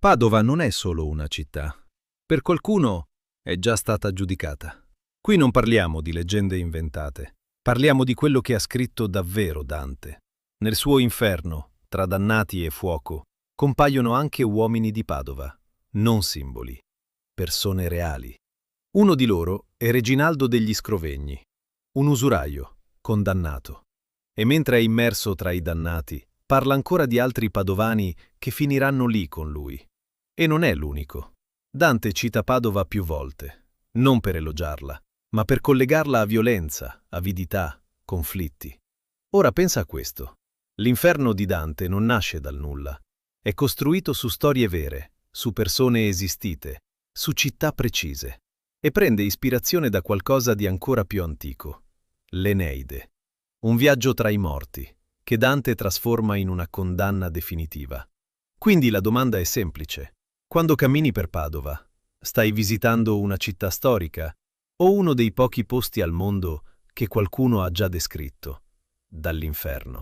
Padova non è solo una città. Per qualcuno è già stata giudicata. Qui non parliamo di leggende inventate. Parliamo di quello che ha scritto davvero Dante. Nel suo Inferno, tra dannati e fuoco, compaiono anche uomini di Padova, non simboli, persone reali. Uno di loro è Reginaldo degli Scrovegni, un usuraio, condannato. E mentre è immerso tra i dannati, parla ancora di altri padovani che finiranno lì con lui. E non è l'unico. Dante cita Padova più volte, non per elogiarla, ma per collegarla a violenza, avidità, conflitti. Ora pensa a questo. L'Inferno di Dante non nasce dal nulla. È costruito su storie vere, su persone esistite, su città precise. E prende ispirazione da qualcosa di ancora più antico, l'Eneide. Un viaggio tra i morti, che Dante trasforma in una condanna definitiva. Quindi la domanda è semplice. Quando cammini per Padova, stai visitando una città storica o uno dei pochi posti al mondo che qualcuno ha già descritto dall'inferno?